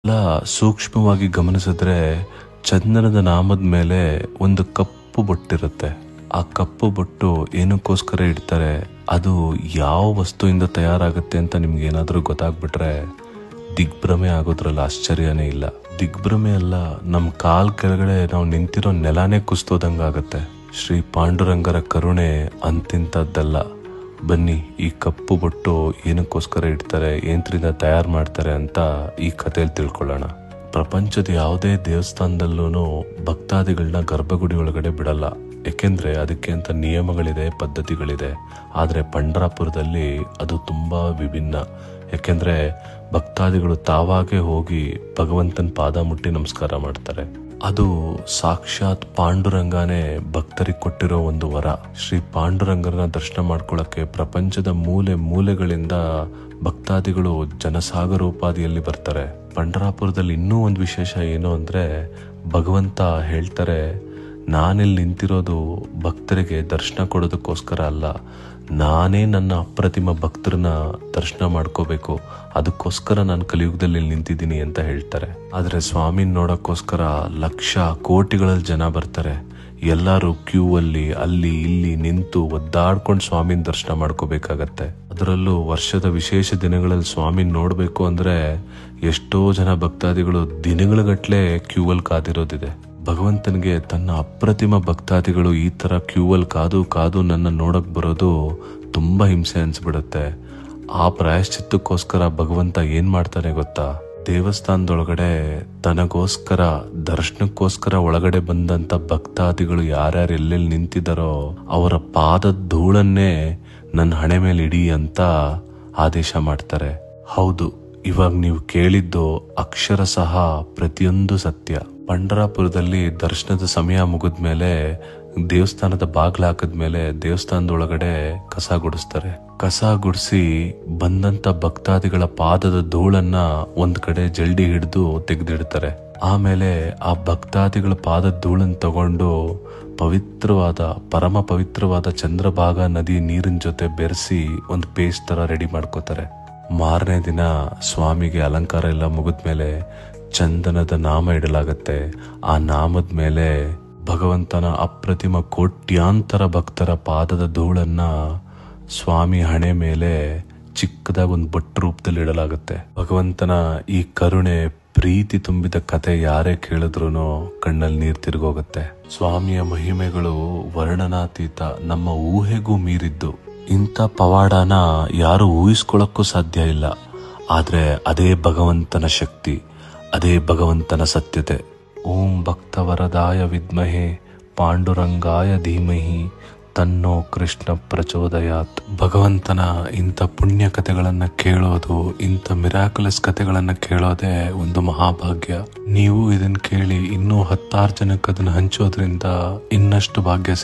ಎಲ್ಲ ಸೂಕ್ಷ್ಮವಾಗಿ ಗಮನಿಸಿದ್ರೆ ಚಂದನದ ನಾಮದ ಮೇಲೆ ಒಂದು ಕಪ್ಪು ಬೊಟ್ಟಿರುತ್ತೆ. ಆ ಕಪ್ಪು ಬೊಟ್ಟು ಏನಕ್ಕೋಸ್ಕರ ಇಡ್ತಾರೆ, ಅದು ಯಾವ ವಸ್ತುವಿಂದ ತಯಾರಾಗುತ್ತೆ ಅಂತ ನಿಮ್ಗೆ ಏನಾದರೂ ಗೊತ್ತಾಗ್ಬಿಟ್ರೆ ದಿಗ್ಭ್ರಮೆ ಆಗೋದ್ರಲ್ಲಿ ಆಶ್ಚರ್ಯನೇ ಇಲ್ಲ. ದಿಗ್ಭ್ರಮೆ ಅಲ್ಲ, ನಮ್ಮ ಕಾಲ್ ಕೆಳಗಡೆ ನಾವು ನಿಂತಿರೋ ನೆಲಾನೇ ಕುಸ್ತೋದಂಗಾಗತ್ತೆ. ಶ್ರೀ ಪಾಂಡುರಂಗರ ಕರುಣೆ ಅಂತಿಂತದ್ದಲ್ಲ. ಬನ್ನಿ, ಈ ಕಪ್ಪು ಬೊಟ್ಟು ಏನಕ್ಕೋಸ್ಕರ ಇಡ್ತಾರೆ, ಏನ್ರಿಂದ ತಯಾರು ಮಾಡ್ತಾರೆ ಅಂತ ಈ ಕಥೆಯಲ್ಲಿ ತಿಳ್ಕೊಳ್ಳೋಣ. ಪ್ರಪಂಚದ ಯಾವುದೇ ದೇವಸ್ಥಾನದಲ್ಲೂ ಭಕ್ತಾದಿಗಳನ್ನ ಗರ್ಭಗುಡಿ ಒಳಗಡೆ ಬಿಡಲ್ಲ. ಏಕೆಂದ್ರೆ ಅದಕ್ಕೆ ಅಂತ ನಿಯಮಗಳಿದೆ, ಪದ್ಧತಿಗಳಿದೆ. ಆದರೆ ಪಂಢರಾಪುರದಲ್ಲಿ ಅದು ತುಂಬಾ ವಿಭಿನ್ನ. ಯಾಕೆಂದ್ರೆ ಭಕ್ತಾದಿಗಳು ತಾವಾಗೇ ಹೋಗಿ ಭಗವಂತನ ಪಾದ ಮುಟ್ಟಿ ನಮಸ್ಕಾರ ಮಾಡ್ತಾರೆ. ಅದು ಸಾಕ್ಷಾತ್ ಪಾಂಡುರಂಗನೇ ಭಕ್ತರಿಗೆ ಕೊಟ್ಟಿರೋ ಒಂದು ವರ. ಶ್ರೀ ಪಾಂಡುರಂಗರನ್ನ ದರ್ಶನ ಮಾಡ್ಕೊಳ್ಳಕ್ಕೆ ಪ್ರಪಂಚದ ಮೂಲೆ ಮೂಲೆಗಳಿಂದ ಭಕ್ತಾದಿಗಳು ಜನಸಾಗರೋಪಾದಿಯಲ್ಲಿ ಬರ್ತಾರೆ. ಪಂಢರಾಪುರದಲ್ಲಿ ಇನ್ನೂ ಒಂದು ವಿಶೇಷ ಏನು ಅಂದ್ರೆ, ಭಗವಂತ ಹೇಳ್ತಾರೆ, ನಾನಿಲ್ಲಿ ನಿಂತಿರೋದು ಭಕ್ತರಿಗೆ ದರ್ಶನ ಕೊಡೋದಕ್ಕೋಸ್ಕರ ಅಲ್ಲ, ನಾನೇ ನನ್ನ ಅಪ್ರತಿಮ ಭಕ್ತರನ್ನ ದರ್ಶನ ಮಾಡ್ಕೋಬೇಕು, ಅದಕ್ಕೋಸ್ಕರ ನಾನು ಕಲಿಯುಗದಲ್ಲಿ ನಿಂತಿದ್ದೀನಿ ಅಂತ ಹೇಳ್ತಾರೆ. ಆದ್ರೆ ಸ್ವಾಮಿನ ನೋಡಕ್ಕೋಸ್ಕರ ಲಕ್ಷ ಕೋಟಿಗಳಲ್ಲಿ ಜನ ಬರ್ತಾರೆ. ಎಲ್ಲರೂ ಕ್ಯೂ ಅಲ್ಲಿ ಇಲ್ಲಿ ನಿಂತು ಒದ್ದಾಡ್ಕೊಂಡು ಸ್ವಾಮಿನ ದರ್ಶನ ಮಾಡ್ಕೋಬೇಕಾಗತ್ತೆ. ಅದರಲ್ಲೂ ವರ್ಷದ ವಿಶೇಷ ದಿನಗಳಲ್ಲಿ ಸ್ವಾಮಿನ ನೋಡ್ಬೇಕು ಅಂದ್ರೆ ಎಷ್ಟೋ ಜನ ಭಕ್ತಾದಿಗಳು ದಿನಗಳಗಟ್ಲೆ ಕ್ಯೂ ಅಲ್ಲಿ ಕಾದಿರೋದಿದೆ. ಭಗವಂತನಿಗೆ ತನ್ನ ಅಪ್ರತಿಮ ಭಕ್ತಾದಿಗಳು ಈ ತರ ಕ್ಯೂ ಅಲ್ಲಿ ಕಾದು ನನ್ನ ನೋಡಕ್ ಬರೋದು ತುಂಬಾ ಹಿಂಸೆ ಅನ್ಸ್ಬಿಡುತ್ತೆ. ಆ ಪ್ರಾಯಶ್ಚಿತ್ತಕ್ಕೋಸ್ಕರ ಭಗವಂತ ಏನ್ ಮಾಡ್ತಾನೆ ಗೊತ್ತಾ, ದೇವಸ್ಥಾನದೊಳಗಡೆ ತನಗೋಸ್ಕರ ದರ್ಶನಕ್ಕೋಸ್ಕರ ಒಳಗಡೆ ಬಂದಂತ ಭಕ್ತಾದಿಗಳು ಯಾರ್ಯಾರು ಎಲ್ಲೆಲ್ಲಿ ನಿಂತಿದ್ದಾರೋ ಅವರ ಪಾದದ ಧೂಳನ್ನೇ ನನ್ನ ಹಣೆ ಮೇಲೆ ಇಡಿ ಅಂತ ಆದೇಶ ಮಾಡ್ತಾರೆ. ಹೌದು, ಇವಾಗ ನೀವು ಕೇಳಿದ್ದು ಅಕ್ಷರ ಸಹ ಪ್ರತಿಯೊಂದು ಸತ್ಯ. ಪಂಢರಾಪುರದಲ್ಲಿ ದರ್ಶನದ ಸಮಯ ಮುಗಿದ್ಮೇಲೆ ದೇವಸ್ಥಾನದ ಬಾಗ್ಲ ಹಾಕಿದ್ಮೇಲೆ ದೇವಸ್ಥಾನದೊಳಗಡೆ ಕಸ ಗುಡಿಸ್ತಾರೆ. ಕಸ ಗುಡಿಸಿ ಬಂದಂತ ಭಕ್ತಾದಿಗಳ ಪಾದದ ಧೂಳನ್ನ ಒಂದ್ ಕಡೆ ಜಲ್ಡಿ ಹಿಡಿದು ತೆಗೆದಿಡ್ತಾರೆ. ಆಮೇಲೆ ಆ ಭಕ್ತಾದಿಗಳ ಪಾದದ ಧೂಳನ್ನ ತಗೊಂಡು ಪರಮ ಪವಿತ್ರವಾದ ಚಂದ್ರಭಾಗ ನದಿ ನೀರಿನ ಜೊತೆ ಬೆರೆಸಿ ಒಂದು ಪೇಸ್ಟ್ ತರ ರೆಡಿ ಮಾಡ್ಕೋತಾರೆ. ಮಾರನೇ ದಿನ ಸ್ವಾಮಿಗೆ ಅಲಂಕಾರ ಎಲ್ಲ ಮುಗಿದ್ಮೇಲೆ ಚಂದನದ ನಾಮ ಇಡಲಾಗತ್ತೆ. ಆ ನಾಮದ ಮೇಲೆ ಭಗವಂತನ ಅಪ್ರತಿಮ ಕೋಟ್ಯಾಂತರ ಭಕ್ತರ ಪಾದದ ಧೂಳನ್ನ ಸ್ವಾಮಿ ಹಣೆ ಮೇಲೆ ಚಿಕ್ಕದಾಗಿ ಒಂದು ಬೊಟ್ಟು ರೂಪದಲ್ಲಿ ಇಡಲಾಗುತ್ತೆ. ಭಗವಂತನ ಈ ಕರುಣೆ ಪ್ರೀತಿ ತುಂಬಿದ ಕತೆ ಯಾರೇ ಕೇಳಿದ್ರು ಕಣ್ಣಲ್ಲಿ ನೀರು ತಿರುಗೋಗುತ್ತೆ. ಸ್ವಾಮಿಯ ಮಹಿಮೆಗಳು ವರ್ಣನಾತೀತ, ನಮ್ಮ ಊಹೆಗೂ ಮೀರಿದ್ದು. ಇಂಥ ಪವಾಡನ ಯಾರು ಊಹಿಸ್ಕೊಳ್ಳಕ್ಕೂ ಸಾಧ್ಯ ಇಲ್ಲ. ಆದ್ರೆ ಅದೇ ಭಗವಂತನ ಶಕ್ತಿ, ಅದೇ ಭಗವಂತನ ಸತ್ಯತೆ. ಓಂ ಭಕ್ತವರದಾಯ ವಿದ್ಮಹೆ ಪಾಂಡುರಂಗಾಯ ಧೀಮಹಿ ತನ್ನೋ ಕೃಷ್ಣ ಪ್ರಚೋದಯಾತ್. ಭಗವಂತನ ಇಂಥ ಪುಣ್ಯ ಕಥೆಗಳನ್ನ ಕೇಳೋದು, ಇಂಥ ಮಿರಾಕುಲಸ್ ಕಥೆಗಳನ್ನ ಕೇಳೋದೇ ಒಂದು ಮಹಾಭಾಗ್ಯ. ನೀವು ಇದನ್ನ ಕೇಳಿ ಇನ್ನೂ 10 ಜನಕ್ಕೆ ಅದನ್ನ ಹಂಚೋದ್ರಿಂದ ಇನ್ನಷ್ಟು ಭಾಗ್ಯ